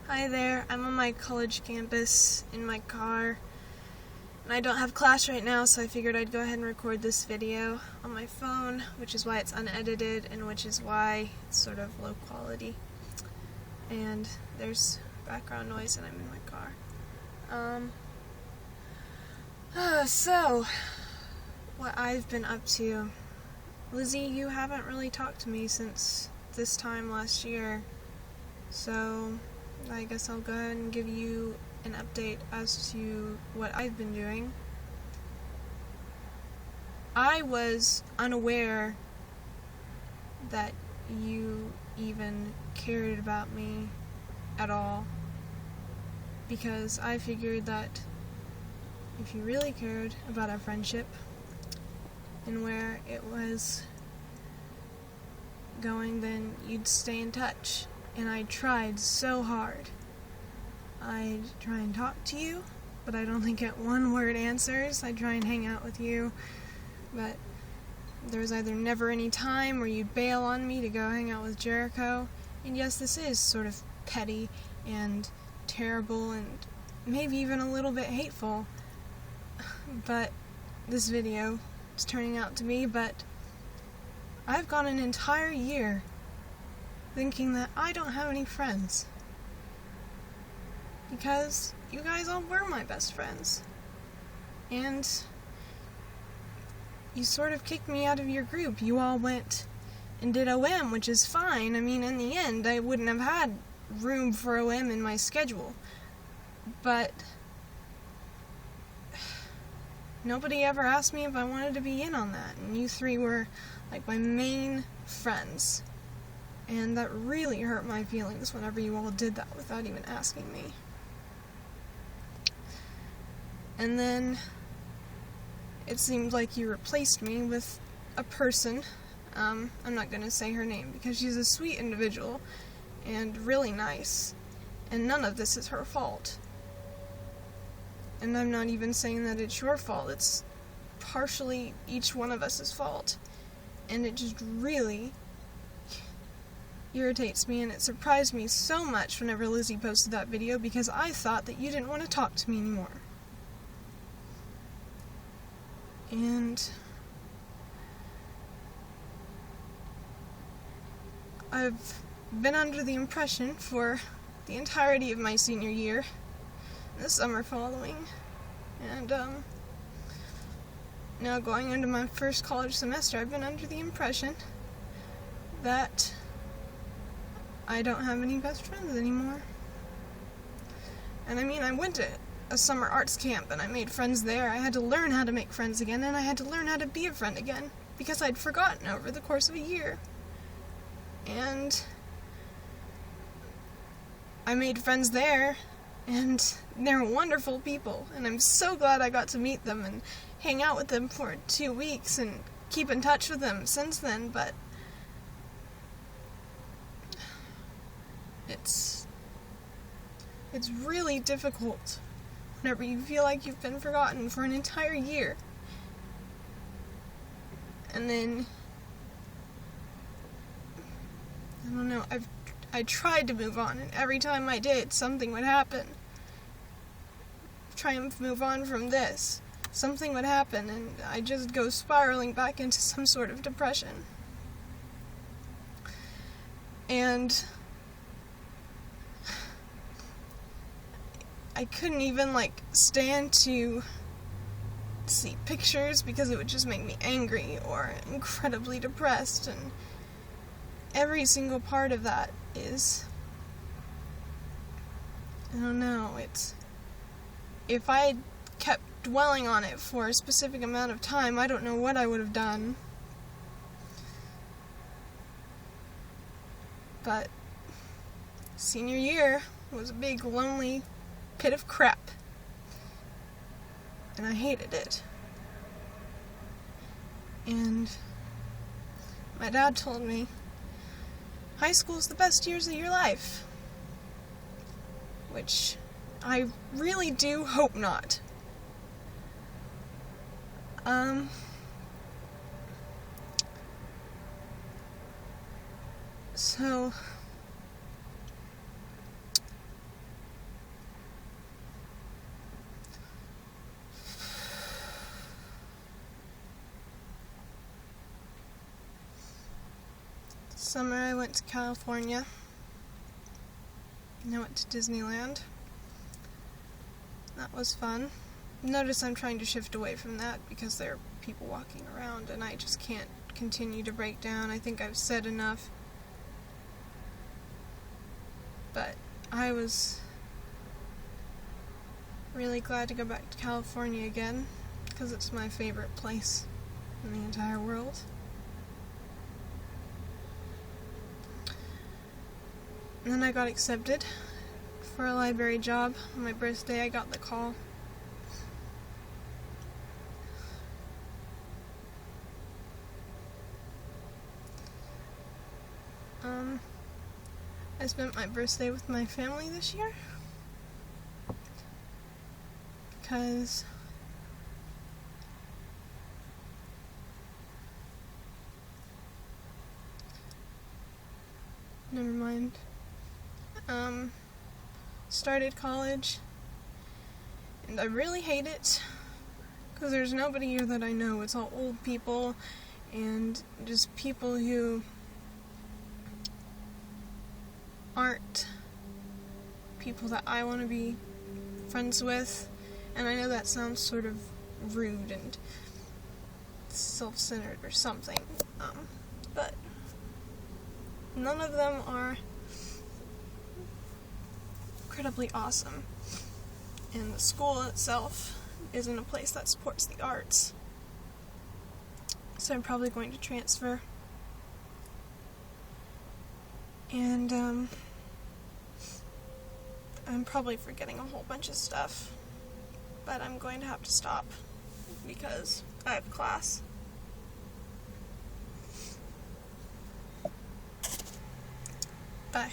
Hi there, I'm on my college campus in my car, and I don't have class right now, so I figured I'd go ahead and record this video on my phone, which is why it's unedited, and which is why it's sort of low quality. And there's background noise and I'm in my car. So, what I've been up to. Lizzie, you haven't really talked to me since this time last year, so I guess I'll go ahead and give you an update as to what I've been doing. I was unaware that you even cared about me at all, because I figured that if you really cared about our friendship and where it was going, then you'd stay in touch. And I tried so hard. I try and talk to you, but I don't think get one word answers. I try and hang out with you, but there's either never any time or you'd bail on me to go hang out with Jericho. And yes, this is sort of petty and terrible and maybe even a little bit hateful, but this video is turning out to be. But I've gone an entire year thinking that I don't have any friends, because you guys all were my best friends, and you sort of kicked me out of your group. You all went and did OM, which is fine. I mean, in the end, I wouldn't have had room for OM in my schedule, but nobody ever asked me if I wanted to be in on that, and you three were like my main friends. And that really hurt my feelings whenever you all did that without even asking me. And then it seemed like you replaced me with a person. I'm not going to say her name because she's a sweet individual and really nice. And none of this is her fault. And I'm not even saying that it's your fault. It's partially each one of us' fault. And it just really irritates me, and it surprised me so much whenever Lizzie posted that video, because I thought that you didn't want to talk to me anymore. And I've been under the impression for the entirety of my senior year, the summer following, and now going into my first college semester, I've been under the impression that I don't have any best friends anymore. And I mean, I went to a summer arts camp and I made friends there. I had to learn how to make friends again, and I had to learn how to be a friend again, because I'd forgotten over the course of a year. And I made friends there, and they're wonderful people, and I'm so glad I got to meet them and hang out with them for 2 weeks and keep in touch with them since then, but it's really difficult whenever you feel like you've been forgotten for an entire year. And then, I don't know, I tried to move on, and every time I did, something would happen. Try and move on from this. Something would happen, and I just go spiraling back into some sort of depression. And I couldn't even, stand to see pictures because it would just make me angry or incredibly depressed, and every single part of that is, I don't know, if I had kept dwelling on it for a specific amount of time, I don't know what I would have done. But senior year was a big, lonely pit of crap, and I hated it. And my dad told me, high school's the best years of your life, which I really do hope not. So summer I went to California, and I went to Disneyland. That was fun. Notice I'm trying to shift away from that because there are people walking around and I just can't continue to break down. I think I've said enough. But I was really glad to go back to California again because it's my favorite place in the entire world. And then I got accepted for a library job. On my birthday, I got the call. I spent my birthday with my family this year because never mind. Started college, and I really hate it because there's nobody here that I know. It's all old people and just people who aren't people that I want to be friends with, and I know that sounds sort of rude and self-centered or something, but none of them are incredibly awesome, and the school itself isn't a place that supports the arts, so I'm probably going to transfer. And I'm probably forgetting a whole bunch of stuff, but I'm going to have to stop because I have class. Bye.